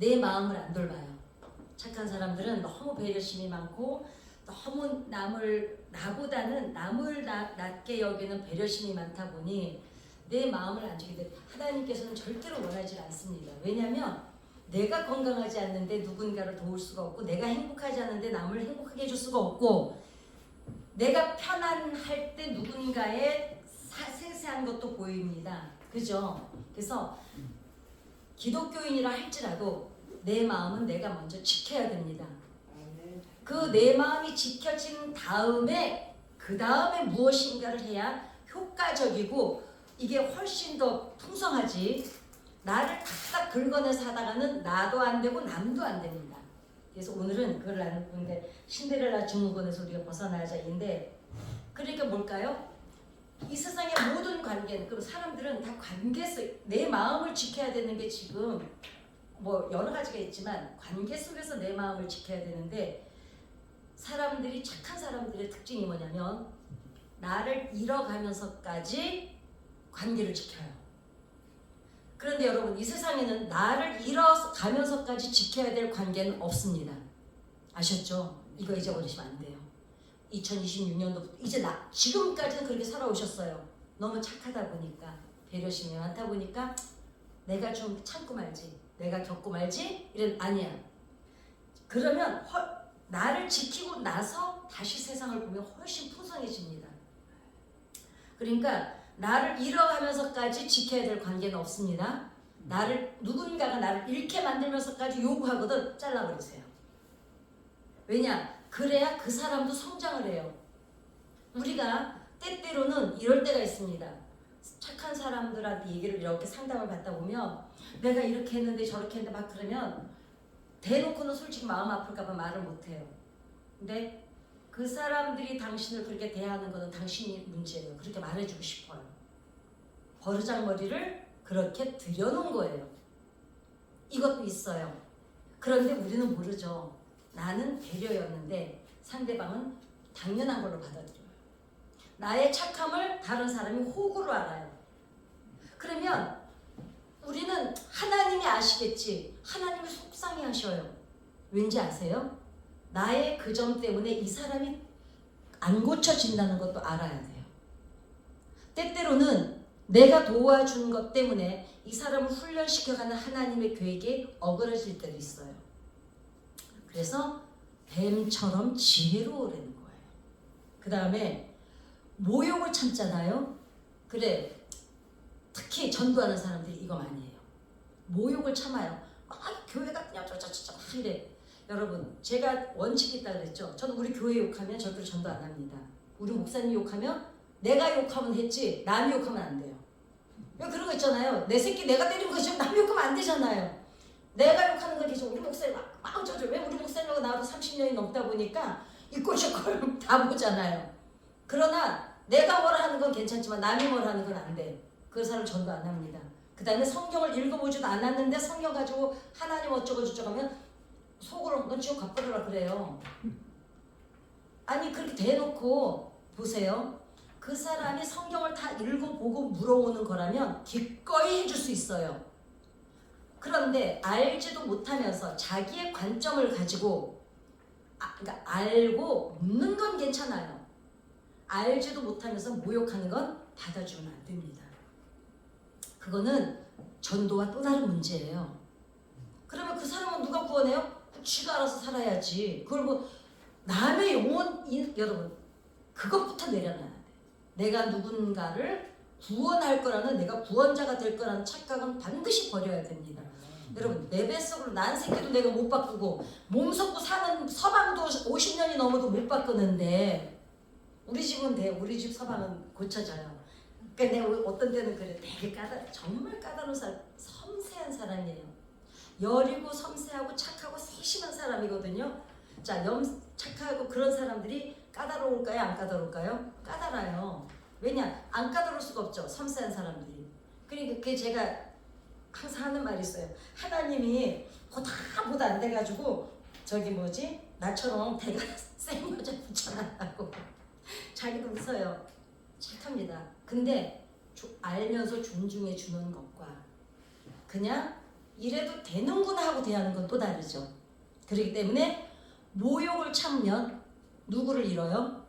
내 마음을 안 돌봐요. 착한 사람들은 너무 배려심이 많고 너무 나보다는 남을 낮게 여기는 배려심이 많다 보니 내 마음을 안 주게 돼. 하나님께서는 절대로 원하지 않습니다. 왜냐하면 내가 건강하지 않는데 누군가를 도울 수가 없고, 내가 행복하지 않은데 남을 행복하게 해줄 수가 없고, 내가 편안할 때 누군가의 세세한 것도 보입니다. 그죠? 그래서 기독교인이라 할지라도 내 마음은 내가 먼저 지켜야 됩니다. 그 내 마음이 지켜진 다음에 그 다음에 무엇인가를 해야 효과적이고 이게 훨씬 더 풍성하지. 나를 딱 긁어내서 하다가는 나도 안 되고 남도 안 됩니다. 그래서 오늘은 그걸 나눌 건데, 신데렐라 증후군에서 우리가 벗어나자인데, 그러니까 뭘까요? 이 세상의 모든 관계는, 그리고 사람들은 다 관계 속, 내 마음을 지켜야 되는 게 지금 뭐 여러 가지가 있지만 관계 속에서 내 마음을 지켜야 되는데, 사람들이, 착한 사람들의 특징이 뭐냐면 나를 잃어가면서까지 관계를 지켜요. 그런데 여러분, 이 세상에는 나를 잃어가면서까지 지켜야 될 관계는 없습니다. 아셨죠? 이거 잊어버리시면 안 돼요. 2026년도부터 이제 지금까지는 그렇게 살아오셨어요. 너무 착하다 보니까, 배려심이 많다 보니까 내가 좀 참고 말지, 내가 겪고 말지, 이런, 아니야. 그러면 나를 지키고 나서 다시 세상을 보면 훨씬 풍성해집니다. 그러니까 나를 잃어가면서까지 지켜야 될 관계는 없습니다. 누군가가 나를 잃게 만들면서까지 요구하거든, 잘라버리세요. 왜냐? 그래야 그 사람도 성장을 해요. 우리가 때때로는 이럴 때가 있습니다. 착한 사람들한테 얘기를 이렇게 상담을 받다 보면 내가 이렇게 했는데 저렇게 했는데 막 그러면 대놓고는 솔직히 마음 아플까봐 말을 못해요. 근데 그 사람들이 당신을 그렇게 대하는 것은 당신이 문제예요. 그렇게 말해주고 싶어요. 버르장머리를 그렇게 들여놓은 거예요. 이것도 있어요. 그런데 우리는 모르죠. 나는 배려였는데 상대방은 당연한 걸로 받아들여요. 나의 착함을 다른 사람이 호구로 알아요. 그러면 우리는 하나님이 아시겠지, 하나님이 속상해 하셔요. 왠지 아세요? 나의 그 점 때문에 이 사람이 안 고쳐진다는 것도 알아야 돼요. 때때로는 내가 도와준 것 때문에 이 사람을 훈련시켜가는 하나님의 계획에 어그러질 때도 있어요. 그래서 뱀처럼 지혜로우라는 거예요. 그 다음에 모욕을 참잖아요. 그래, 특히 전도하는 사람들이 이거 많이 해요. 모욕을 참아요. 교회가 그냥 저저저저 이래. 여러분, 제가 원칙이 있다 그랬죠. 저는 우리 교회 욕하면 절대로 전도 안 합니다. 우리 목사님 욕하면 내가 욕하면 했지 남이 욕하면 안 돼요. 왜 그런 거 있잖아요. 내 새끼 내가 때린 거 지금 남이 욕하면 안 되잖아요. 내가 욕하는 건 계속 우리 목사님 막 저저, 왜 우리 목사님하고 나와도 30년이 넘다 보니까 이꼴 저꼴 다 보잖아요. 그러나 내가 뭐라 하는 건 괜찮지만 남이 뭐라 하는 건 안 돼. 그 사람 전도 안 합니다. 그 다음에 성경을 읽어보지도 않았는데 성경 가지고 하나님 어쩌고 저쩌고 하면 속으로 넌 지옥 가버려라 그래요. 아니 그렇게 대놓고 보세요. 그 사람이 성경을 다 읽어보고 물어오는 거라면 기꺼이 해줄 수 있어요. 그런데 알지도 못하면서 자기의 관점을 가지고 그러니까 알고 묻는 건 괜찮아요. 알지도 못하면서 모욕하는 건 받아주면 안 됩니다. 그거는 전도와 또 다른 문제예요. 그러면 그 사람은 누가 구원해요? 쥐가 알아서 살아야지. 그걸 뭐 남의 영혼, 여러분 그것부터 내려놔야 돼. 내가 누군가를 구원할 거라는, 내가 구원자가 될 거라는 착각은 반드시 버려야 됩니다. 여러분, 내 뱃속으로 난 새끼도 내가 못 바꾸고 몸 섞고 사는 서방도 50년이 넘어도 못 바꾸는데 우리 집은 돼. 우리 집 서방은 고쳐져요. 그러니까 내가 어떤 때는 그래. 되게 정말 까다로운 사람, 섬세한 사람이에요. 여리고 섬세하고 착하고 세심한 사람이거든요. 자, 착하고 그런 사람들이 까다로울까요? 안 까다로울까요? 까다라요. 왜냐? 안 까다로울 수가 없죠. 섬세한 사람들이. 그러니까 그게 제가 항상 하는 말이 있어요. 하나님이 그거 다 보다 안 돼가지고 저기 뭐지? 나처럼 대가 센 여자 붙여놨다고. 자기도 웃어요. 착합니다. 근데 알면서 존중해 주는 것과 그냥 이래도 되는구나 하고 대하는 건 또 다르죠. 그렇기 때문에 모욕을 참으면 누구를 잃어요?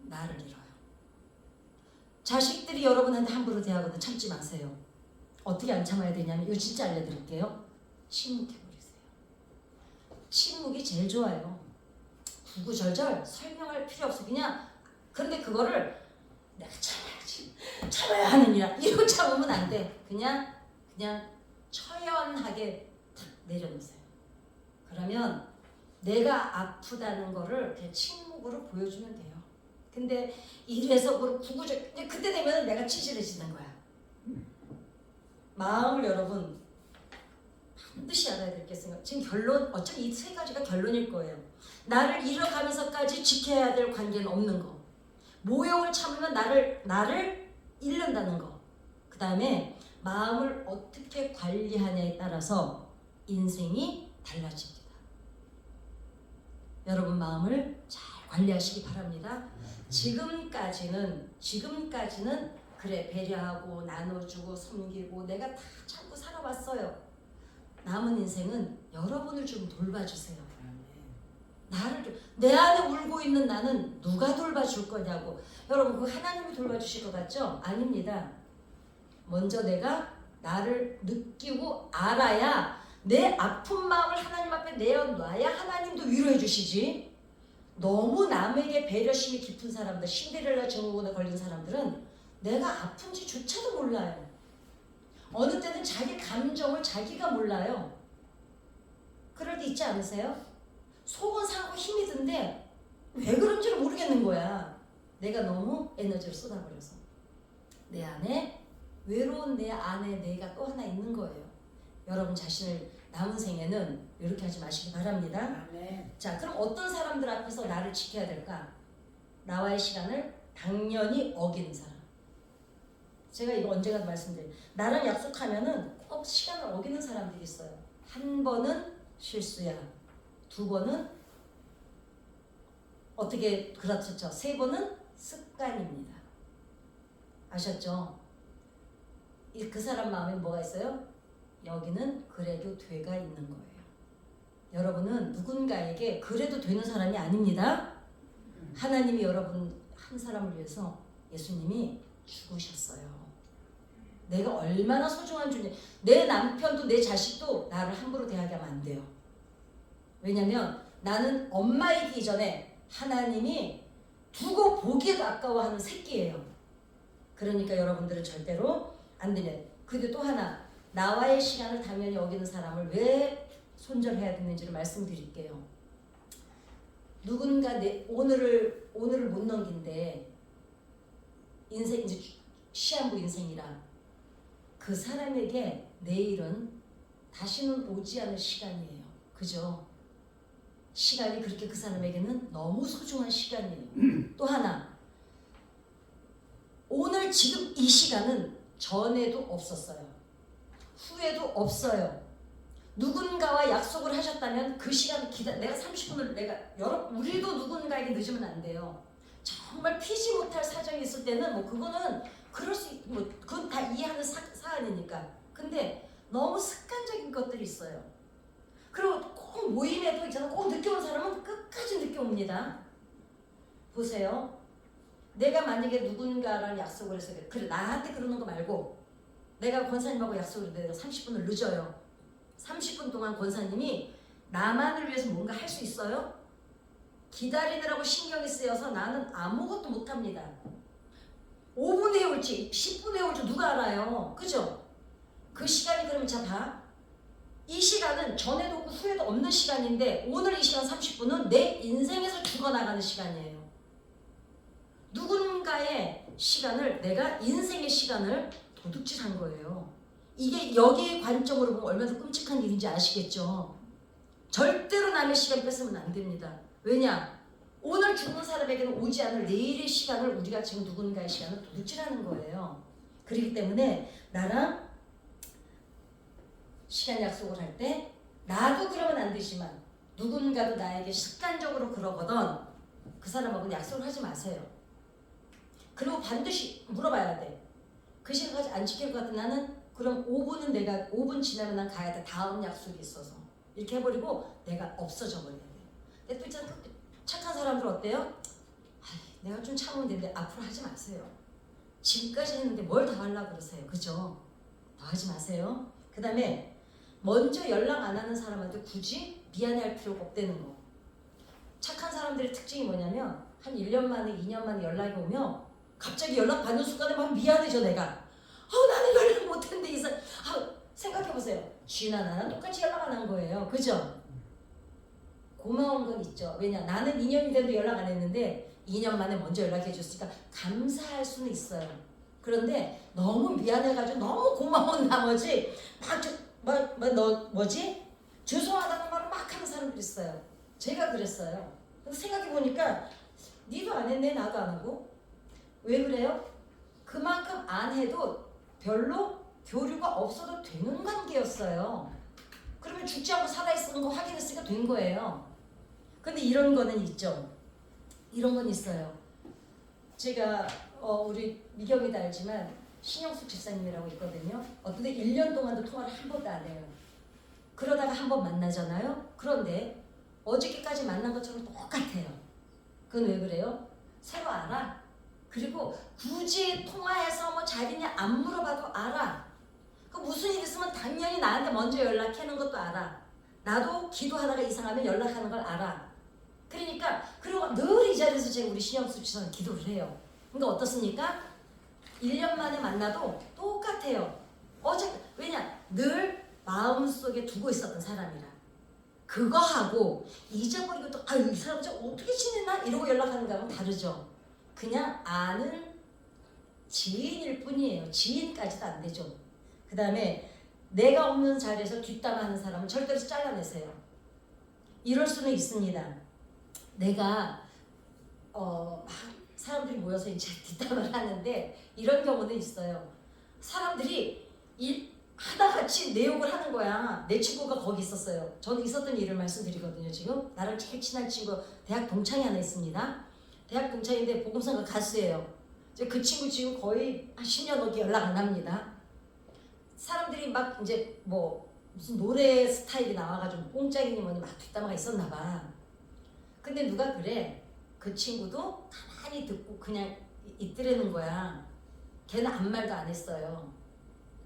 나를 잃어요. 자식들이 여러분한테 함부로 대하거든 참지 마세요. 어떻게 안 참아야 되냐면 이거 진짜 알려드릴게요. 침묵해버리세요. 침묵이 제일 좋아요. 구구절절 설명할 필요 없어. 그냥 근데 그거를 내가 참아야지, 참아야 하는 일이야 이러고 참으면 안 돼. 그냥 처연하게 탁 내려놓으세요. 그러면 내가 아프다는 거를 그냥 침묵으로 보여주면 돼요. 근데 이래서 그때 되면 내가 치질해지는 거야. 마음을 여러분 반드시 알아야 될 게 있어요. 지금 결론, 어차피 이 세 가지가 결론일 거예요. 나를 잃어가면서까지 지켜야 될 관계는 없는 거. 모욕을 참으면 나를 잃는다는 거. 그 다음에 마음을 어떻게 관리하냐에 따라서 인생이 달라집니다. 여러분 마음을 잘 관리하시기 바랍니다. 지금까지는 그래 배려하고 나눠주고 섬기고 내가 다 참고 살아왔어요. 남은 인생은 여러분을 좀 돌봐주세요. 내 안에 울고 있는 나는 누가 돌봐줄 거냐고. 여러분 그 하나님이 돌봐주실 것 같죠? 아닙니다. 먼저 내가 나를 느끼고 알아야 내 아픈 마음을 하나님 앞에 내어놔야 하나님도 위로해 주시지. 너무 남에게 배려심이 깊은 사람들, 신데렐라 증후군에 걸린 사람들은 내가 아픈지조차도 몰라요. 어느 때는 자기 감정을 자기가 몰라요. 그럴 때 있지 않으세요? 속은 상하고 힘이 든데 왜 그런지를 모르겠는 거야. 내가 너무 에너지를 쏟아버려서. 내 안에 외로운 내 안에 내가 또 하나 있는 거예요. 여러분 자신을 남은 생에는 이렇게 하지 마시기 바랍니다. 자, 그럼 어떤 사람들 앞에서 나를 지켜야 될까? 나와의 시간을 당연히 어기는 사람. 제가 이거 언제가 말씀드려요. 나랑 약속하면은 꼭 시간을 어기는 사람들이 있어요. 한 번은 실수야. 두 번은 어떻게 그렇죠. 세 번은 습관입니다. 아셨죠? 그 사람 마음에 뭐가 있어요? 여기는 그래도 돼가 있는 거예요. 여러분은 누군가에게 그래도 되는 사람이 아닙니다. 하나님이 여러분 한 사람을 위해서 예수님이 죽으셨어요. 내가 얼마나 소중한 주님. 내 남편도 내 자식도 나를 함부로 대하게 하면 안 돼요. 왜냐면 나는 엄마이기 전에 하나님이 두고 보기에도 아까워하는 새끼예요. 그러니까 여러분들은 절대로 안 되냐. 근데 또 하나, 나와의 시간을 당연히 어기는 사람을 왜 손절해야 되는지를 말씀드릴게요. 누군가 내 오늘을 못 넘긴데 인생 이제 시한부 인생이라 그 사람에게 내일은 다시는 오지 않을 시간이에요. 그죠? 시간이 그렇게 그 사람에게는 너무 소중한 시간이에요. 또 하나, 오늘 지금 이 시간은 전에도 없었어요. 후에도 없어요. 누군가와 약속을 하셨다면 그 시간을 내가 30분을 우리도 누군가에게 늦으면 안 돼요. 정말 피지 못할 사정이 있을 때는 뭐 그거는 그럴 수 뭐 그건 다 이해하는 사안이니까. 근데 너무 습관적인 것들이 있어요. 그리고 꼭 모임에도 있잖아. 꼭 늦게 온 사람은 끝까지 늦게 옵니다. 보세요. 내가 만약에 누군가랑 약속을 해서 그래 나한테 그러는 거 말고 내가 권사님하고 약속을 해서 30분을 늦어요. 30분 동안 권사님이 나만을 위해서 뭔가 할 수 있어요? 기다리느라고 신경이 쓰여서 나는 아무것도 못합니다. 5분에 올지 10분에 올지 누가 알아요? 그죠? 그 시간이 그러면 자 봐. 이 시간은 전에도 없고 후에도 없는 시간인데 오늘 이 시간 30분은 내 인생에서 죽어나가는 시간이에요. 누군가의 시간을 내가 인생의 시간을 도둑질한 거예요. 이게 여기의 관점으로 보면 얼마나 끔찍한 일인지 아시겠죠? 절대로 남의 시간 뺏으면 안 됩니다. 왜냐? 오늘 죽는 사람에게는 오지 않을 내일의 시간을 우리가 지금 누군가의 시간을 도둑질하는 거예요. 그렇기 때문에 나랑 시간 약속을 할 때 나도 그러면 안 되지만 누군가도 나에게 습관적으로 그러거든 그 사람하고는 약속을 하지 마세요. 그리고 반드시 물어봐야 돼. 그 시간까지 안 지킬 것 같은 나는 그럼 5분은 내가 5분 지나면 난 가야 돼. 다음 약속이 있어서. 이렇게 해버리고 내가 없어져 버려야 돼. 근데 또 있잖아. 착한 사람들 어때요? 아이, 내가 좀 참으면 되는데 앞으로 하지 마세요. 지금까지 했는데 뭘 더 하려고 그러세요. 그죠? 더 하지 마세요. 그 다음에 먼저 연락 안 하는 사람한테 굳이 미안해할 필요가 없다는 거. 착한 사람들의 특징이 뭐냐면 한 1년 만에 2년 만에 연락이 오면 갑자기 연락 받는 순간에 막 미안해져 내가. 나는 연락 못했는데 생각해보세요. 쥐나 나랑 똑같이 연락 안 한 거예요. 그죠? 고마운 건 있죠. 왜냐 나는 2년이 돼도 연락 안 했는데 2년 만에 먼저 연락해 줬으니까 감사할 수는 있어요. 그런데 너무 미안해가지고 너무 고마운 나머지 죄송하다는 말을 막 하는 사람들이 있어요. 제가 그랬어요. 생각해보니까 니도 안 했네 나도 안 하고. 왜 그래요? 그만큼 안 해도 별로 교류가 없어도 되는 관계였어요. 그러면 죽지 않고 살아있는 거 확인했으니까 된 거예요. 근데 이런 거는 있죠. 이런 건 있어요. 제가 우리 미경이도 알지만 신영숙 집사님이라고 있거든요. 어떤데 1년 동안도 통화를 한 번도 안 해요. 그러다가 한 번 만나잖아요. 그런데 어저께까지 만난 것처럼 똑같아요. 그건 왜 그래요? 서로 알아. 그리고 굳이 통화해서 뭐 잘이냐 안 물어봐도 알아. 그 무슨 일 있으면 당연히 나한테 먼저 연락하는 것도 알아. 나도 기도하다가 이상하면 연락하는 걸 알아. 그러니까 그리고 늘 이 자리에서 제가 우리 신영수 지사는 기도를 해요. 그러니까 어떻습니까? 1년 만에 만나도 똑같아요. 왜냐? 늘 마음속에 두고 있었던 사람이라. 그거 하고 잊어버리고 또 이 사람 어떻게 지냈나? 이러고 연락하는 거하고는 다르죠. 그냥 아는 지인일 뿐이에요. 지인까지도 안 되죠. 그 다음에 내가 없는 자리에서 뒷담화하는 사람은 절대로 잘라내세요. 이럴 수는 있습니다. 내가 사람들이 모여서 이제 뒷담화를 하는데 이런 경우는 있어요. 사람들이 하나같이 내 욕을 하는 거야. 내 친구가 거기 있었어요. 저는 있었던 일을 말씀드리거든요. 지금 나랑 제일 친한 친구 대학 동창이 하나 있습니다. 대학 동창인데 복음성가 가수예요. 그 친구 지금 거의 한 10년 넘게 연락 안 합니다. 사람들이 막 이제 무슨 노래 스타일이 나와가지고 뽕짝이니 뭐니 막 뒷담화가 있었나 봐. 근데 누가 그래? 그 친구도 가만히 듣고 그냥 있더라는 거야. 걔는 아무 말도 안 했어요.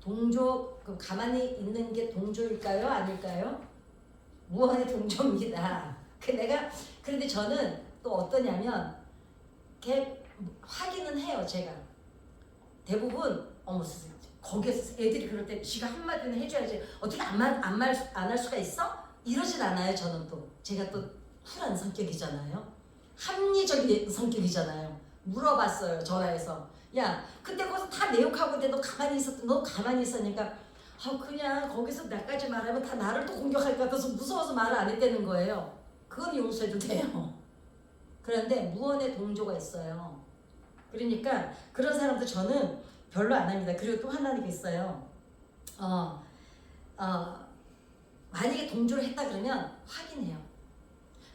그럼 가만히 있는 게 동조일까요? 아닐까요? 무한의 동조입니다. 그런데 저는 또 어떠냐면 걔 확인은 해요. 제가 대부분 거기에서 애들이 그럴 때 지가 한마디는 해줘야지 어떻게 안 할 수가 있어? 이러진 않아요. 저는 또 제가 또 쿨한 성격이잖아요. 합리적인 성격이잖아요. 물어봤어요. 전화해서 야 그때 거기서 다 내 욕하고 있는데 너 가만히 있으니까 그냥 거기서 나까지 말하면 다 나를 또 공격할 것 같아서 무서워서 말을 안 했다는 거예요. 그건 용서해도 돼요. 그런데 무언의 동조가 있어요. 그러니까 그런 사람들 저는 별로 안 합니다. 그리고 또 하나는 있어요. 만약에 동조를 했다 그러면 확인해요.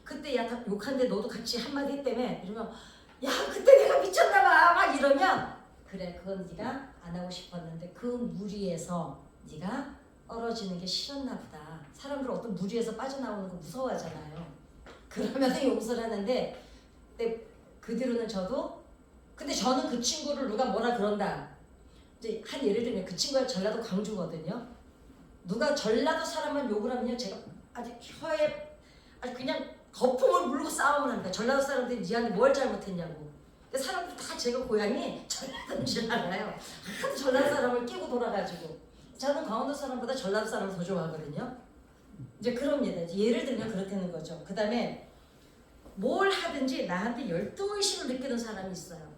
그때 야 욕한데 너도 같이 한마디 했다며. 이러면 야 그때 내가 미쳤나봐 막 이러면 그래 그건 네가 안 하고 싶었는데 그 무리에서 네가 떨어지는 게 싫었나 보다. 사람들 어떤 무리에서 빠져나오는 거 무서워하잖아요. 그러면 용서를 하는데 그 뒤로는 근데 저는 그 친구를 누가 뭐라 그런다. 이제 한 예를 들면 그 친구가 전라도 광주거든요. 누가 전라도 사람만 욕을 하면요 제가 아주 혀에 아주 그냥 거품을 물고 싸움을 합니다. 전라도 사람들이 니한테 뭘 잘못했냐고. 사람들 다 제가 고향이 전라도인 줄 알아요. 하도 전라도 사람을 끼고 돌아가지고. 저는 강원도 사람보다 전라도 사람을 더 좋아하거든요. 이제 그럽니다. 이제 예를 들면 그렇다는 거죠. 그 다음에 뭘 하든지 나한테 열등의식을 느끼는 사람이 있어요.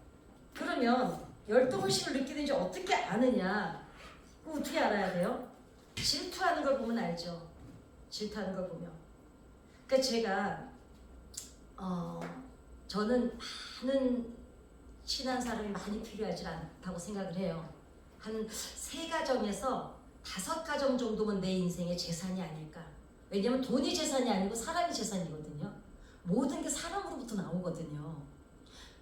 그러면 열등의식을 느끼는지 어떻게 아느냐? 그거 어떻게 알아야 돼요? 질투하는 걸 보면 알죠. 질투하는 걸 보면. 그러니까 제가 저는 많은 친한 사람이 많이 필요하지 않다고 생각을 해요. 한 3가정에서 5가정 정도면 내 인생의 재산이 아닐까. 왜냐면 돈이 재산이 아니고 사람이 재산이거든요. 모든 게 사람으로부터 나오거든요.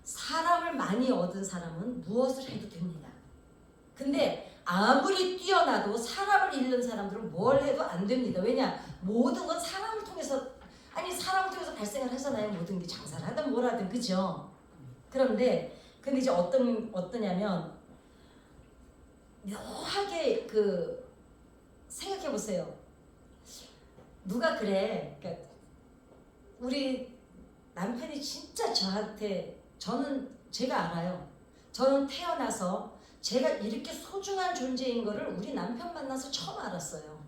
사람을 많이 얻은 사람은 무엇을 해도 됩니다. 근데 아무리 뛰어나도 사람을 잃는 사람들은 뭘 해도 안 됩니다. 왜냐? 모든 건 사람을 통해서 발생을 하잖아요. 모든 게 장사를 하든 뭘 하든, 그죠? 근데 이제 어떠냐면 묘하게 생각해 보세요. 누가 그래? 그러니까 우리 남편이 진짜 제가 알아요. 저는 태어나서 제가 이렇게 소중한 존재인 거를 우리 남편 만나서 처음 알았어요.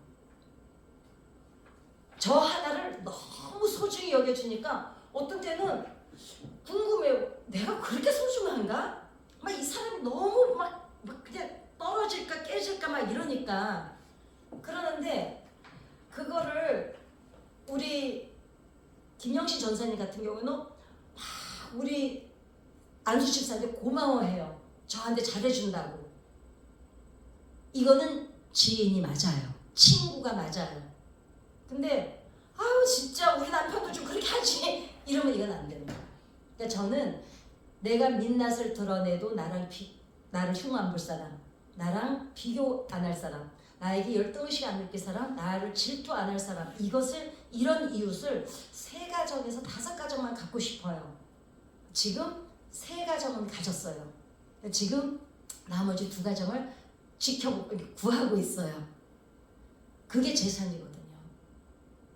저 하나를 너무 소중히 여겨주니까 어떤 때는 궁금해요. 내가 그렇게 소중한가? 막 이 사람이 너무 막 그냥 떨어질까 깨질까 막 이러니까. 그러는데 그거를 우리 김영신 전사님 같은 경우는 막 우리 안수 집사한테 고마워해요. 저한테 잘해준다고. 이거는 지인이 맞아요. 친구가 맞아요. 근데 아유 진짜 우리 남편도 좀 그렇게 하지 이러면 이건 안 되는 거예요. 그러니까 저는 내가 민낯을 드러내도 나를 흉 안 볼 사람, 나랑 비교 안 할 사람, 나에게 열등의식 안 느낄 사람, 나를 질투 안 할 사람, 이런 이웃을 3가정에서 5가정만 갖고 싶어요. 지금 3가정은 가졌어요. 지금 나머지 2가정을 구하고 있어요. 그게 재산이거든요.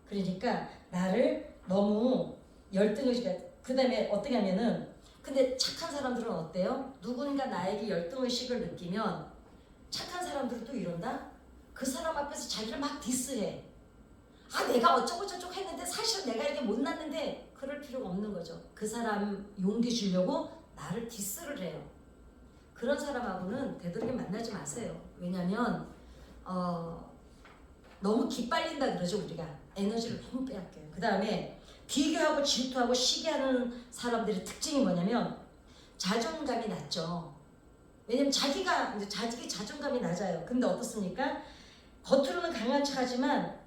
그러니까 나를 너무 열등의식, 그 다음에 어떻게 하면은, 근데 착한 사람들은 어때요? 누군가 나에게 열등의식을 느끼면 착한 사람들은 또 이런다? 그 사람 앞에서 자기를 막 디스해. 내가 어쩌고 저쩌고 했는데 사실은 내가 이렇게 못났는데, 그럴 필요가 없는 거죠. 그 사람 용기 주려고 나를 디스를 해요. 그런 사람하고는 되도록이면 만나지 마세요. 왜냐면 너무 기빨린다 그러죠. 우리가 에너지를 너무 빼앗겨요. 그 다음에 비교하고 질투하고 시기하는 사람들의 특징이 뭐냐면 자존감이 낮죠. 왜냐면 자기 자존감이 낮아요. 근데 어떻습니까? 겉으로는 강한 척하지만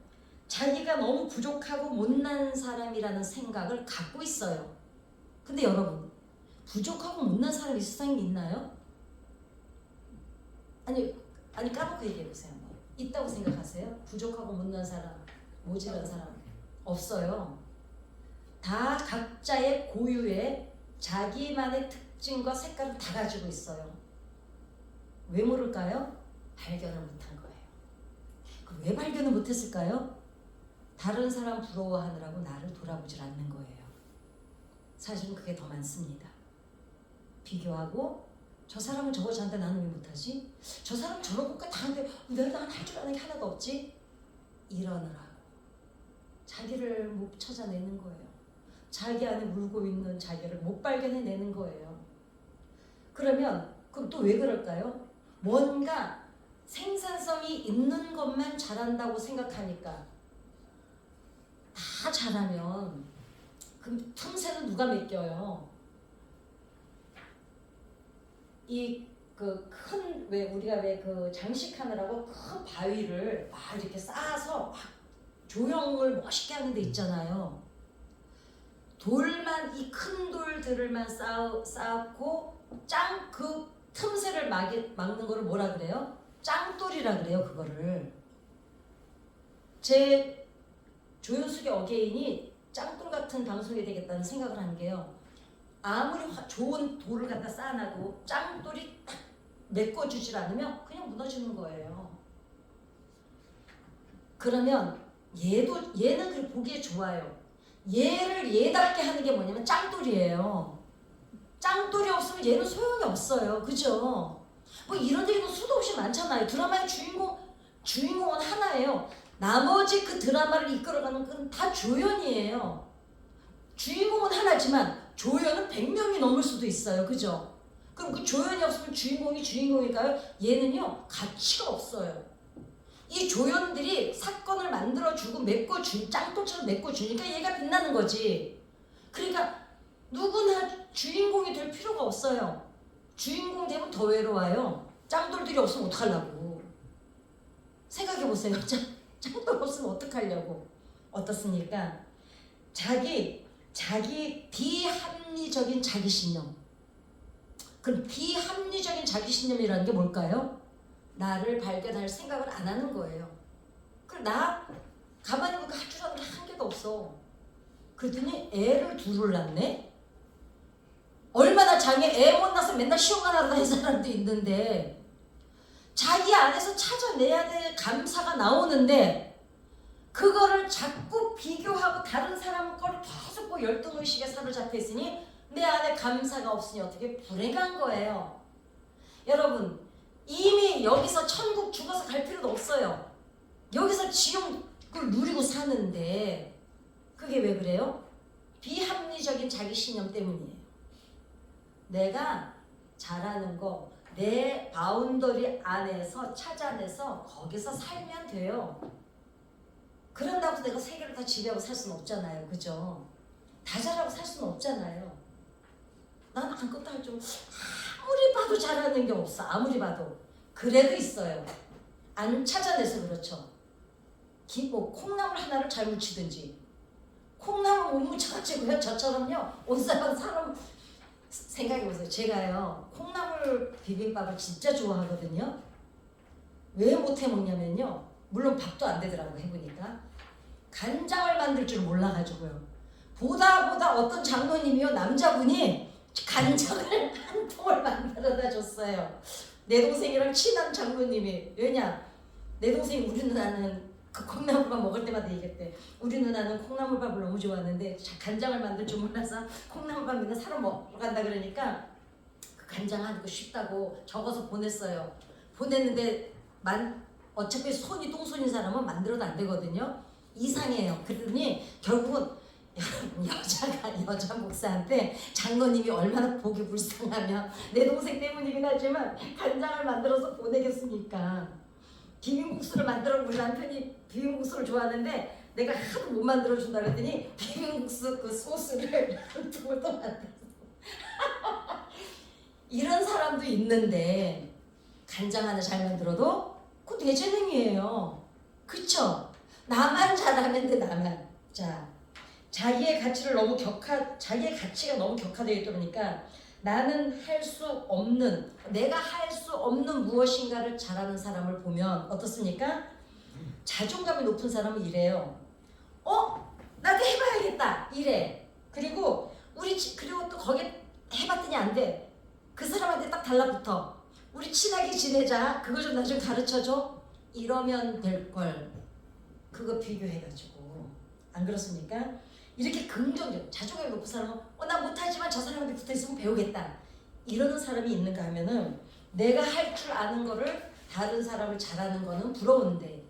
자기가 너무 부족하고 못난 사람이라는 생각을 갖고 있어요. 근데 여러분, 부족하고 못난 사람이 세상에 있나요? 아니 까놓고 얘기해보세요. 있다고 생각하세요? 부족하고 못난 사람, 모질한 사람 없어요. 다 각자의 고유의 자기만의 특징과 색깔을 다 가지고 있어요. 왜 모를까요? 발견을 못한 거예요. 왜 발견을 못했을까요? 다른 사람 부러워하느라고 나를 돌아보질 않는 거예요. 사실은 그게 더 많습니다. 비교하고 저 사람은 저거 잘하는데 나는 왜 못하지? 저 사람은 저런 것까지 다 하는데 내가 할 줄 아는 게 하나도 없지? 이러느라고 자기를 못 찾아내는 거예요. 자기 안에 물고 있는 자기를 못 발견해내는 거예요. 그럼 또 왜 그럴까요? 뭔가 생산성이 있는 것만 잘한다고 생각하니까, 다 잘하면 그럼 틈새는 누가 맡겨요? 우리가 장식하느라고 큰 바위를 막 이렇게 쌓아서 막 조형을 멋있게 하는 데 있잖아요. 이 큰 돌들만 쌓고 그 틈새를 막는 거를 뭐라 그래요? 짱돌이라 그래요. 그거를 제 조윤숙의 어게인이 짱돌 같은 방송이 되겠다는 생각을 하는 게요. 아무리 좋은 돌을 갖다 쌓아놔도 짱돌이 딱 메꿔주질 않으면 그냥 무너지는 거예요. 그러면 얘는 그렇게 보기에 좋아요. 얘를 얘답게 하는 게 뭐냐면 짱돌이에요. 짱돌이 없으면 얘는 소용이 없어요. 그죠? 이런 얘기는 수도 없이 많잖아요. 드라마의 주인공은 하나예요. 나머지 그 드라마를 이끌어가는 건 다 조연이에요. 주인공은 하나지만 조연은 100명이 넘을 수도 있어요. 그죠? 그럼 그 조연이 없으면 주인공이 주인공일까요? 얘는요, 가치가 없어요. 이 조연들이 사건을 만들어주고 짱돌처럼 메꿔주니까 얘가 빛나는 거지. 그러니까 누구나 주인공이 될 필요가 없어요. 주인공 되면 더 외로워요. 짱돌들이 없으면 어떡하려고. 생각해보세요. 짱돌 없으면 어떡하려고. 어떻습니까? 자기 비합리적인 자기신념. 그럼 비합리적인 자기신념이라는 게 뭘까요? 나를 발견할 생각을 안 하는 거예요. 그럼 나 가만히 보니까 할 줄 아는 게 한 개도 없어. 그랬더니 애를 둘을 낳네? 얼마나 장애 애 못 낳아서 맨날 시험만 하러 다니는 사람도 있는데 자기 안에서 찾아내야 될 감사가 나오는데 그거를 자꾸 비교하고 다른 사람 걸 계속 열등의식에 사로잡혀 있으니 내 안에 감사가 없으니 어떻게 불행한 거예요. 여러분 이미 여기서 천국 죽어서 갈 필요도 없어요. 여기서 지옥을 누리고 사는데 그게 왜 그래요? 비합리적인 자기 신념 때문이에요. 내가 잘하는 거 내 바운더리 안에서 찾아내서 거기서 살면 돼요. 그런다고 내가 세계를 다 지배하고 살 수는 없잖아요. 그죠? 다 잘하고 살 수는 없잖아요. 난 아무것도 할 줄 아무리 봐도 잘하는 게 없어. 아무리 봐도. 그래도 있어요. 안 찾아내서 그렇죠. 콩나물 하나를 잘 무치든지 콩나물 못 무쳐가지고요. 저처럼요. 온 사람 생각해보세요. 제가요. 콩나물 비빔밥을 진짜 좋아하거든요. 왜 못해 먹냐면요. 물론 밥도 안 되더라고 해보니까. 간장을 만들 줄 몰라가지고요. 보다 어떤 장로님이요. 남자분이 간장을 한 통을 만들어다 줬어요. 내 동생이랑 친한 장로님이. 왜냐? 내 동생이 우리 누나는 그 콩나물밥 먹을 때마다 얘기했대. 우리 누나는 콩나물밥을 너무 좋아하는데 간장을 만들 줄 몰라서 콩나물밥 맨날 사러 먹으러 간다 그러니까 그 간장 하는 거 쉽다고 적어서 보냈어요. 보냈는데 어차피 손이 똥손인 사람은 만들어도 안 되거든요. 이상해요. 그러더니 결국은 여자 목사한테 장로님이 얼마나 보기 불쌍하면 내 동생 때문이긴 하지만 간장을 만들어서 보내겠습니까? 비빔국수를 만들어 우리 남편이 비빔국수를 좋아하는데 내가 하도 못 만들어준다 그랬더니 비빔국수 그 소스를 한 통을 또 만들었어. 이런 사람도 있는데 간장 하나 잘 만들어도 그거 내 재능이에요. 그쵸? 나만 잘하면 돼. 나만. 자, 자기의 가치가 너무 격화되어 있다 보니까 나는 할 수 없는, 내가 할 수 없는 무엇인가를 잘하는 사람을 보면 어떻습니까? 자존감이 높은 사람은 이래요. 나도 해봐야겠다. 이래. 그리고 또 거기 해봤더니 안 돼. 그 사람한테 딱 달라붙어. 우리 친하게 지내자. 그거 좀 나 좀 가르쳐줘. 이러면 될 걸. 그거 비교해가지고. 안 그렇습니까? 이렇게 긍정적, 자존감이 높은 사람은 나 못하지만 저 사람한테 붙어있으면 배우겠다. 이러는 사람이 있는가 하면은 내가 할 줄 아는 거를 다른 사람을 잘하는 거는 부러운데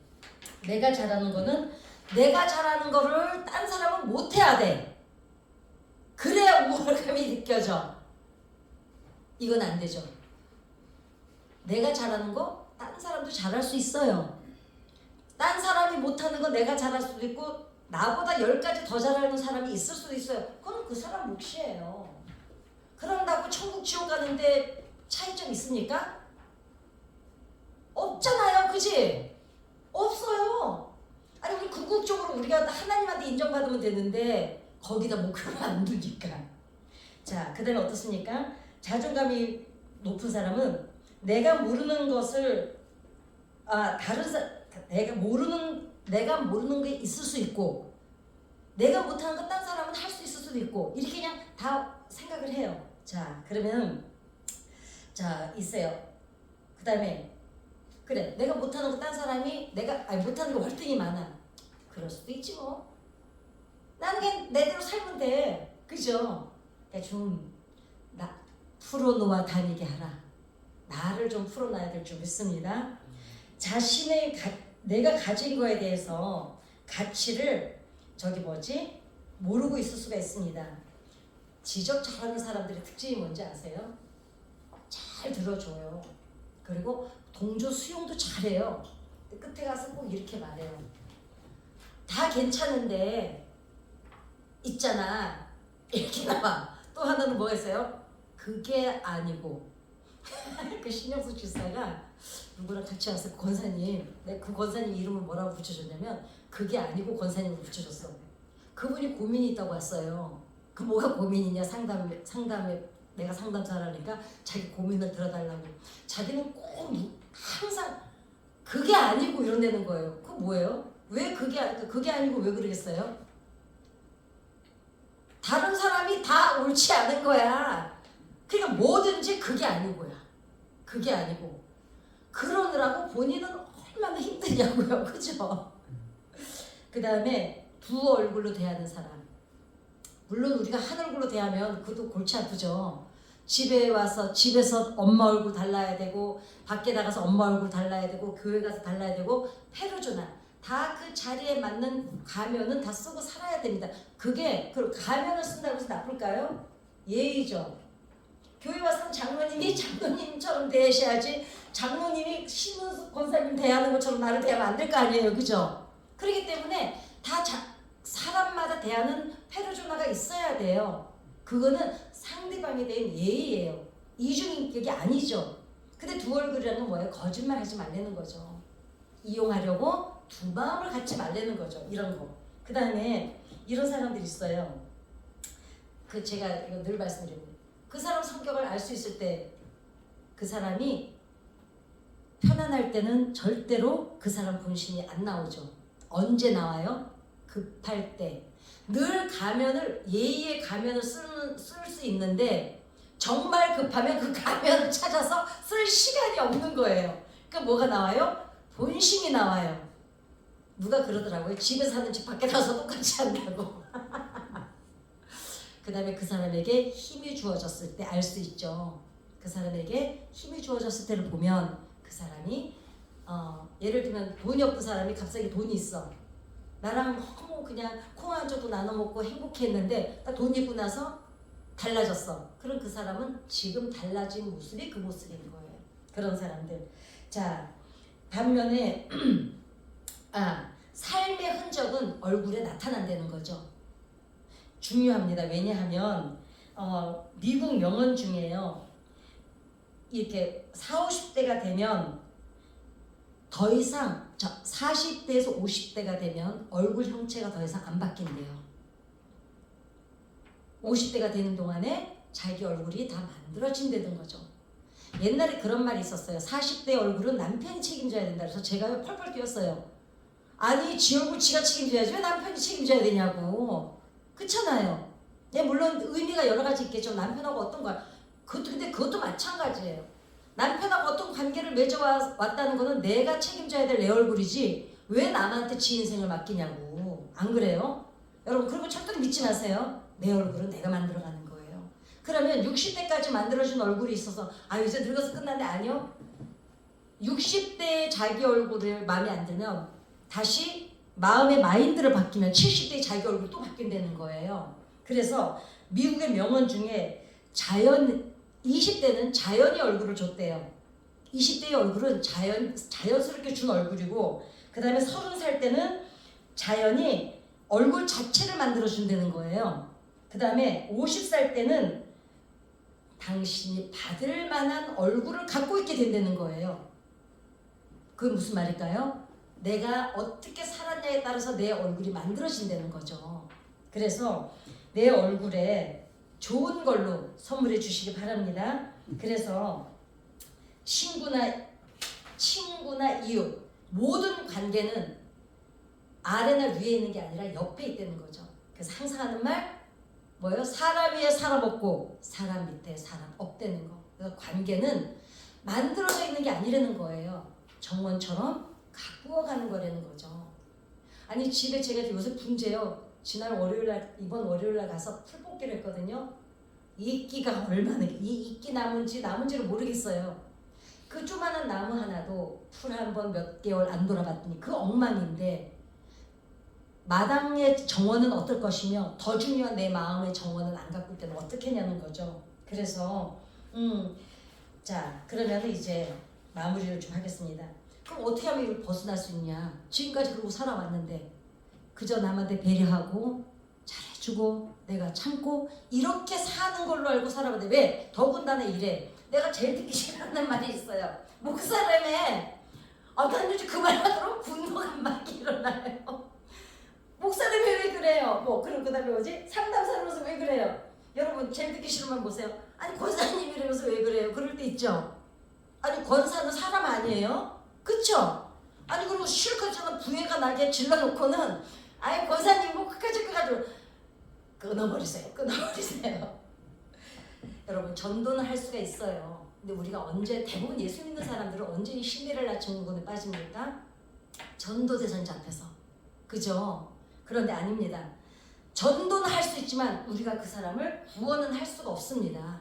내가 잘하는 거는 내가 잘하는 거를 딴 사람은 못해야 돼. 그래야 우월감이 느껴져. 이건 안 되죠. 내가 잘하는 거 딴 사람도 잘할 수 있어요. 딴 사람이 못하는 거 내가 잘할 수도 있고 나보다 10가지 더 잘하는 사람이 있을 수도 있어요. 그건 그 사람 몫이에요. 그런다고 천국 지옥 가는데 차이점 있습니까? 없잖아요. 그지? 없어요. 아니 우리 궁극적으로 우리가 하나님한테 인정받으면 되는데 거기다 목표를 안 두니까. 자, 그 다음에 어떻습니까? 자존감이 높은 사람은 내가 모르는 것을 내가 모르는 게 있을 수 있고 내가 못하는 거 딴 사람은 할 수 있을 수도 있고 이렇게 그냥 다 생각을 해요. 자, 그러면 있어요. 그 다음에 그래, 내가 못하는 거 딴 사람이 못하는 거 월등히 많아. 그럴 수도 있지 뭐. 나는 그냥 내대로 살면 돼. 그죠? 그러니까 좀 풀어놓아 다니게 하라. 나를 좀 풀어놔야 될 줄 믿습니다. 내가 가진 거에 대해서 가치를 모르고 있을 수가 있습니다. 지적 잘하는 사람들의 특징이 뭔지 아세요? 잘 들어줘요. 그리고 동조 수용도 잘해요. 끝에 가서 꼭 이렇게 말해요. 다 괜찮은데 있잖아. 이렇게 나와. 또 하나는 뭐가 있어요? 그게 아니고. 그 신영수 집사가 누구랑 같이 왔을 권사님, 그 권사님 이름을 뭐라고 붙여줬냐면 그게 아니고 권사님을 붙여줬어. 그분이 고민이 있다고 왔어요. 그 뭐가 고민이냐 상담에 내가 상담사라니까 자기 고민을 들어달라고. 자기는 꼭 항상 그게 아니고 이런다는 거예요. 그거 뭐예요? 왜 그게 아니고 왜 그러겠어요? 다른 사람이 다 옳지 않은 거야. 그러니까 뭐든지 그게 아니고야. 그게 아니고. 그러느라고 본인은 얼마나 힘드냐고요. 그죠? 그 다음에 두 얼굴로 대하는 사람. 물론 우리가 한 얼굴로 대하면 그것도 골치 아프죠. 집에 와서 집에서 엄마 얼굴 달라야 되고 밖에 나가서 엄마 얼굴 달라야 되고 교회 가서 달라야 되고 페르조나 다 그 자리에 맞는 가면은 다 쓰고 살아야 됩니다. 그게 그 가면을 쓴다고 해서 나쁠까요? 예의죠. 교회 와서 장로님이 장로님처럼 대하셔야지 장로님이 신은숙 권사님 대하는 것처럼 나를 대하면 안 될 거 아니에요. 그죠? 그렇기 때문에 다 사람마다 대하는 페르조나가 있어야 돼요. 그거는 상대방에 대한 예의예요. 이중인격이 아니죠. 근데 두 얼굴이라는 건 뭐예요? 거짓말 하지 말라는 거죠. 이용하려고 두 마음을 갖지 말라는 거죠. 이런 거. 그 다음에 이런 사람들이 있어요. 그 제가 이거 늘 말씀드리고 그 사람 성격을 알 수 있을 때 그 사람이 편안할 때는 절대로 그 사람 본심이 안 나오죠. 언제 나와요? 급할 때. 늘 가면을 예의의 가면을 쓸 수 있는데 정말 급하면 그 가면을 찾아서 쓸 시간이 없는 거예요. 그러니까 뭐가 나와요? 본심이 나와요. 누가 그러더라고요. 집에서 하는지 밖에 나가서 똑같이 한다고. 그 다음에 그 사람에게 힘이 주어졌을 때 알 수 있죠. 그 사람에게 힘이 주어졌을 때를 보면 그 사람이 예를 들면 돈이 없던 사람이 갑자기 돈이 있어. 나랑 너무 그냥 콩 한 조각 나눠 먹고 행복했는데 딱 돈 있고 나서 달라졌어. 그럼 그 사람은 지금 달라진 모습이 그 모습인 거예요. 그런 사람들. 자, 반면에 삶의 흔적은 얼굴에 나타난다는 거죠. 중요합니다. 왜냐하면 미국 명언 중에요. 이렇게 40, 50대가 되면 더 이상 40대에서 50대가 되면 얼굴 형체가 더 이상 안 바뀐대요. 50대가 되는 동안에 자기 얼굴이 다 만들어진다는 거죠. 옛날에 그런 말이 있었어요. 40대 얼굴은 남편이 책임져야 된다. 그래서 제가 펄펄 뛰었어요. 아니 지 얼굴 지가 책임져야지 왜 남편이 책임져야 되냐고. 그렇잖아요. 네, 물론 의미가 여러 가지 있겠죠. 남편하고 어떤 거야. 근데 그것도 마찬가지예요. 남편하고 어떤 관계를 맺어왔다는 거는 내가 책임져야 될 내 얼굴이지 왜 남한테 지 인생을 맡기냐고. 안 그래요? 여러분 그런 거 절대로 믿지 마세요. 내 얼굴은 내가 만들어가는 거예요. 그러면 60대까지 만들어준 얼굴이 있어서 이제 늙어서 끝났네. 아니요. 60대의 자기 얼굴을 마음에 안 들면 다시 마음의 마인드를 바뀌면 70대의 자기 얼굴이 또 바뀐다는 거예요. 그래서 미국의 명언 중에 20대는 자연이 얼굴을 줬대요. 20대의 얼굴은 자연스럽게 준 얼굴이고 그 다음에 30살 때는 자연이 얼굴 자체를 만들어준다는 거예요. 그 다음에 50살 때는 당신이 받을 만한 얼굴을 갖고 있게 된다는 거예요. 그게 무슨 말일까요? 내가 어떻게 살았냐에 따라서 내 얼굴이 만들어진다는 거죠. 그래서 내 얼굴에 좋은 걸로 선물해 주시기 바랍니다. 그래서 친구나 이웃 모든 관계는 아래나 위에 있는 게 아니라 옆에 있다는 거죠. 그래서 항상 하는 말 뭐예요? 사람 위에 사람 없고 사람 밑에 사람 없다는 거. 그래서 관계는 만들어져 있는 게 아니라는 거예요. 정원처럼 가꾸어가는 거라는 거죠. 아니 집에 제가 요새 분재요. 이번 월요일날 가서 풀 뽑기를 했거든요. 이끼가 얼마나 이 이끼 나무인지를 모르겠어요. 그 조그마한 나무 하나도 풀 한 번 몇 개월 안 돌아봤더니 그 엉망인데 마당의 정원은 어떨 것이며 더 중요한 내 마음의 정원은 안 갖고 있다면 어떻게 하냐는 거죠. 그래서 자 그러면 이제 마무리를 좀 하겠습니다. 그럼 어떻게 하면 이걸 벗어날 수 있냐? 지금까지 그러고 살아왔는데 그저 남한테 배려하고 잘해주고 내가 참고 이렇게 사는 걸로 알고 살아봤는데 왜? 더군다나 이래. 내가 제일 듣기 싫어하는 말이 있어요. 목사라며. 난 요즘 그 말 하도록 분노가 막 일어나요. 목사님이 왜 그래요? 그럼 그 다음에 뭐지? 상담사로서 왜 그래요? 여러분 여러분 재밌게 싫으면 보세요. 아니 권사님 이러면서 왜 그래요? 그럴 때 있죠. 아니 권사는 사람 아니에요? 그쵸? 아니 그리고 실컷 저는 부해가 나게 질러놓고는 아니 권사님 뭐 끝까지 끊어버리세요. 여러분 전도는 할 수가 있어요. 근데 우리가 언제 대부분 예수 믿는 사람들은 언제 이 신데렐라 증후군에 빠집니까? 전도 대상자 앞에서. 그죠? 그런데 아닙니다. 전도는 할 수 있지만 우리가 그 사람을 구원은 할 수가 없습니다.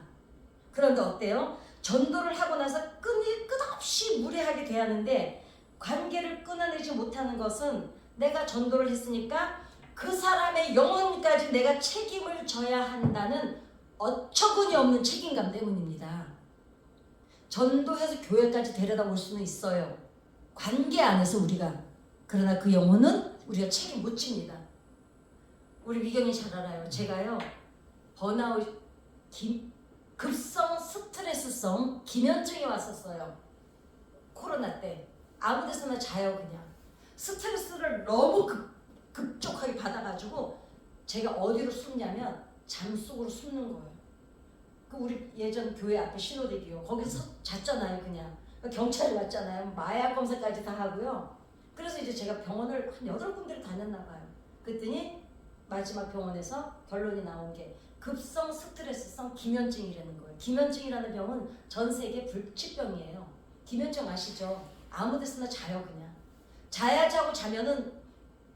그런데 어때요? 전도를 하고 나서 끝없이 무례하게 대하는데 관계를 끊어내지 못하는 것은 내가 전도를 했으니까 그 사람의 영혼까지 내가 책임을 져야 한다는 어처구니 없는 책임감 때문입니다. 전도해서 교회까지 데려다 올 수는 있어요. 관계 안에서 우리가. 그러나 그 영혼은 우리가 책임 못 집니다. 우리 미경이 잘 알아요. 제가요 번아웃 급성 스트레스성 기면증이 왔었어요. 코로나 때 아무 데서나 자요. 그냥 스트레스를 너무 급격하게 받아가지고 제가 어디로 숨냐면 잠속으로 숨는 거예요. 그 우리 예전 교회 앞에 신호대기요. 거기서 잤잖아요. 그냥 경찰이 왔잖아요. 마약 검사까지 다 하고요. 그래서 이제 제가 병원을 한 8군데를 다녔나 봐요. 그랬더니 마지막 병원에서 결론이 나온 게 급성 스트레스성 기면증이라는 거예요. 기면증이라는 병은 전 세계 불치병이에요. 기면증 아시죠? 아무 데서나 자요. 그냥 자야지 하고 자면은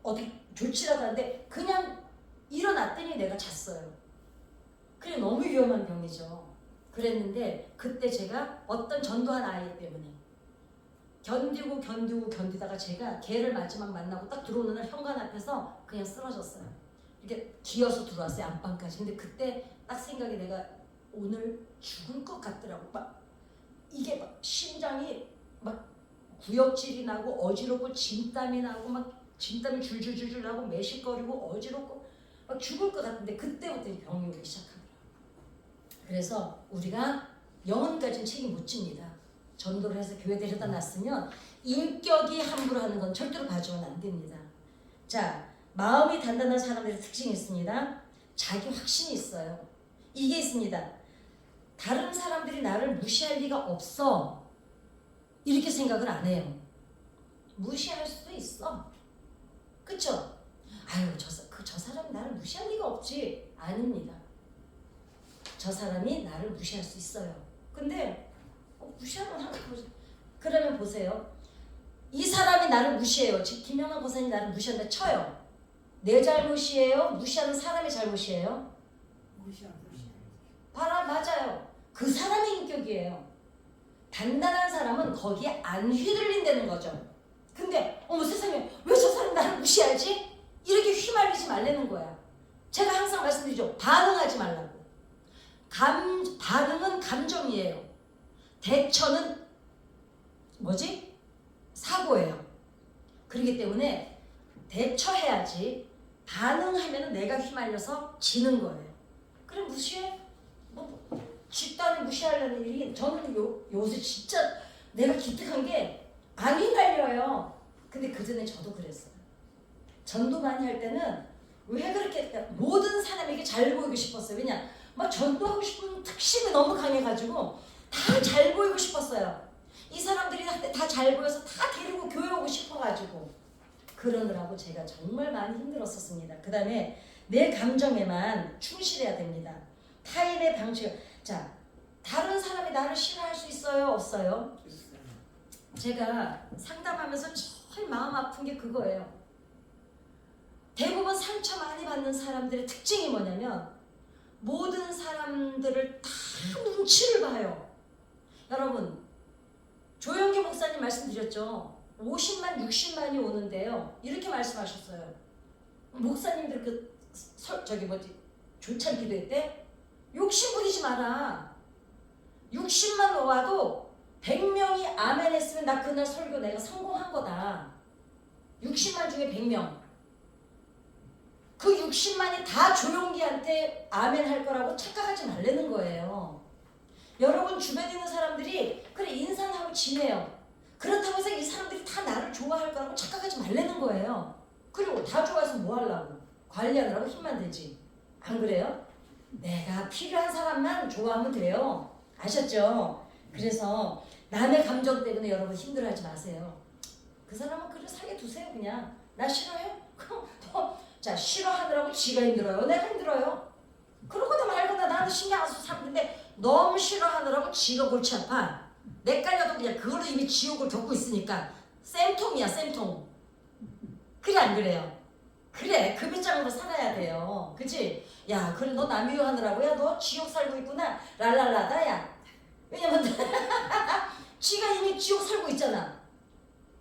어디 좋지라도 않는데 그냥 일어났더니 내가 잤어요. 그게 너무 위험한 병이죠. 그랬는데 그때 제가 어떤 전도한 아이 때문에 견디다가 제가 걔를 마지막 만나고 딱 들어오는 날 현관 앞에서 그냥 쓰러졌어요. 이렇게 기어서 들어왔어요. 안방까지. 근데 그때 딱 생각이 내가 오늘 죽을 것 같더라고. 막 이게 막 심장이 막 구역질이 나고 어지럽고 진땀이 나고 막 진땀이 줄줄줄줄 나고 매실거리고 어지럽고 막 죽을 것 같은데 그때부터 병이 오기 시작하더라고요. 그래서 우리가 영혼까지는 책임 못 집니다. 전도를 해서 교회 데려다 놨으면 인격이 함부로 하는 건 절대로 봐주면 안 됩니다. 자, 마음이 단단한 사람들의 특징이 있습니다. 자기 확신이 있어요. 이게 있습니다. 다른 사람들이 나를 무시할 리가 없어. 이렇게 생각을 안 해요. 무시할 수도 있어. 그쵸? 아유, 저 사람이 나를 무시할 리가 없지. 아닙니다. 저 사람이 나를 무시할 수 있어요. 근데 무시하면 하는 거지. 그러면 보세요. 이 사람이 나를 무시해요. 즉 김영환 고사님 나를 무시한다 쳐요. 내 잘못이에요? 무시하는 사람의 잘못이에요? 봐라, 맞아요. 그 사람의 인격이에요. 단단한 사람은 거기에 안 휘둘린다는 거죠. 근데 어머 세상에 왜 저 사람 나를 무시하지? 이렇게 휘말리지 말라는 거야. 제가 항상 말씀드리죠. 반응하지 말라고. 반응은 감정이에요. 대처는 뭐지? 사고예요. 그렇기 때문에 대처해야지. 반응하면 내가 휘말려서 지는 거예요. 그래 무시해? 뭐 집단을 무시하려는 일이 저는 요새 진짜 내가 기특한 게 안 휘말려요. 근데 그전에 저도 그랬어요. 전도 많이 할 때는 왜 그렇게 모든 사람에게 잘 보이고 싶었어요. 왜냐? 막 전도하고 싶은 특심이 너무 강해가지고 다 잘 보이고 싶었어요. 이 사람들이 다 잘 보여서 다 데리고 교회 오고 싶어가지고 그러느라고 제가 정말 많이 힘들었었습니다. 그 다음에 내 감정에만 충실해야 됩니다. 타인의 방식. 자, 다른 사람이 나를 싫어할 수 있어요? 없어요? 제가 상담하면서 제일 마음 아픈 게 그거예요. 대부분 상처 많이 받는 사람들의 특징이 뭐냐면 모든 사람들을 다 눈치를 봐요. 여러분 조영기 목사님 말씀드렸죠. 50만 60만이 오는데요. 이렇게 말씀하셨어요. 목사님들 조찬 기도회 때 욕심 부리지 마라. 60만 와도 100명이 아멘 했으면 나 그날 설교 내가 성공한 거다. 60만 중에 100명. 그 60만이 다 조용기한테 아멘 할 거라고 착각하지 말라는 거예요. 여러분 주변에 있는 사람들이 그래 인사하고 지내요. 그렇다고 해서 이 사람들이 다 나를 좋아할 거라고 착각하지 말라는 거예요. 그리고 다 좋아해서 뭐 하려고? 관리하느라고 힘만 들지. 안 그래요? 내가 필요한 사람만 좋아하면 돼요. 아셨죠? 그래서 남의 감정 때문에 여러분 힘들어하지 마세요. 그 사람은 그래 살게 두세요. 그냥 나 싫어해? 그럼 자 싫어하느라고 지가 힘들어요. 내가 힘들어요. 그러거나 말거나 나는 신경 안 써서 사는데 너무 싫어하느라고 지가 골치 아파. 내깔려도 그냥 그걸로 이미 지옥을 겪고 있으니까 쌤통이야 쌤통. 그래 안 그래요? 그래 그 밑장으로 살아야 돼요. 그치? 야 그래 너 남 미워하느라고 야 너 지옥 살고 있구나 랄랄라다 야. 왜냐면 지가 이미 지옥 살고 있잖아.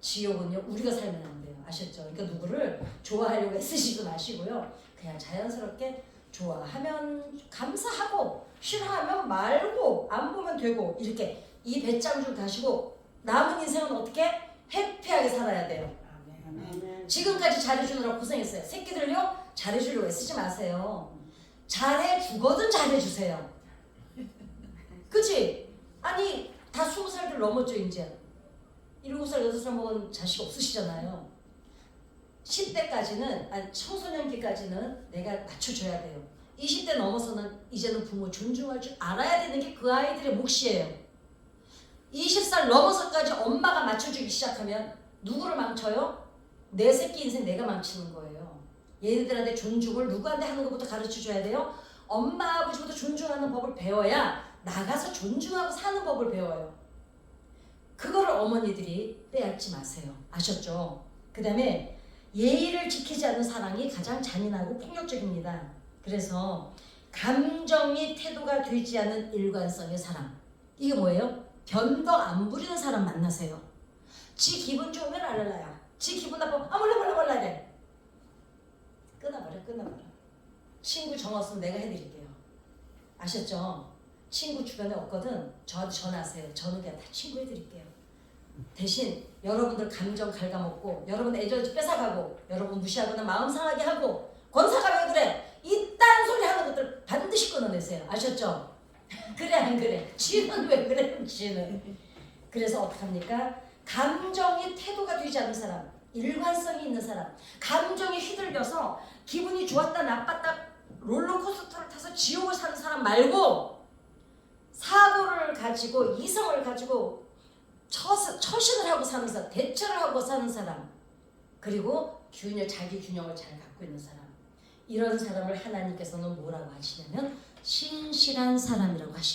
지옥은요 우리가 살면 안 돼요. 아셨죠? 그러니까 누구를 좋아하려고 애쓰지도 마시고요. 그냥 자연스럽게 좋아하면 감사하고 싫어하면 말고 안 보면 되고 이렇게 이 배짱 좀 가시고 남은 인생은 어떻게 해피하게 살아야 돼요. 지금까지 잘해주느라 고생했어요. 새끼들요 잘해주려고 애쓰지 마세요. 잘해주거든 잘해주세요. 그치? 아니 다 20살들 넘었죠 이제. 7살 6살 먹은 자식 없으시잖아요. 10대까지는 아니 청소년기까지는 내가 맞춰줘야 돼요. 20대 넘어서는 이제는 부모 존중할 줄 알아야 되는 게 그 아이들의 몫이에요. 20살 넘어서까지 엄마가 맞춰주기 시작하면 누구를 망쳐요? 내 새끼 인생 내가 망치는 거예요. 얘네들한테 존중을 누구한테 하는 것부터 가르쳐줘야 돼요. 엄마 아버지부터 존중하는 법을 배워야 나가서 존중하고 사는 법을 배워요. 그거를 어머니들이 빼앗지 마세요. 아셨죠? 그 다음에 예의를 지키지 않는 사랑이 가장 잔인하고 폭력적입니다. 그래서 감정이 태도가 되지 않은 일관성의 사람. 이게 뭐예요? 변덕 안 부리는 사람 만나세요. 지 기분 좋으면 알랄라야. 지 기분 나쁘면 몰라 이래. 끊어버려. 친구 정 없으면 내가 해드릴게요. 아셨죠? 친구 주변에 없거든. 저한테 전화하세요. 저는 그냥 다 친구 해드릴게요. 대신 여러분들 감정 갉아먹고 여러분 애정 뺏어가고 여러분 무시하거나 마음 상하게 하고 권사가 왜 그래? 이딴 소리 하는 것들 반드시 끊어내세요. 아셨죠? 그래 안 그래? 지는 왜 그래? 지는. 그래서 어떡합니까? 감정이 태도가 되지 않는 사람, 일관성이 있는 사람, 감정이 휘둘려서 기분이 좋았다 나빴다 롤러코스터를 타서 지옥을 사는 사람 말고 사고를 가지고 이성을 가지고 처신을 하고 사는 사람, 대처를 하고 사는 사람, 그리고 자기 균형을 잘 갖고 있는 사람, 이런 사람을 하나님께서는 뭐라고 하시냐면 신실한 사람이라고 하십니다.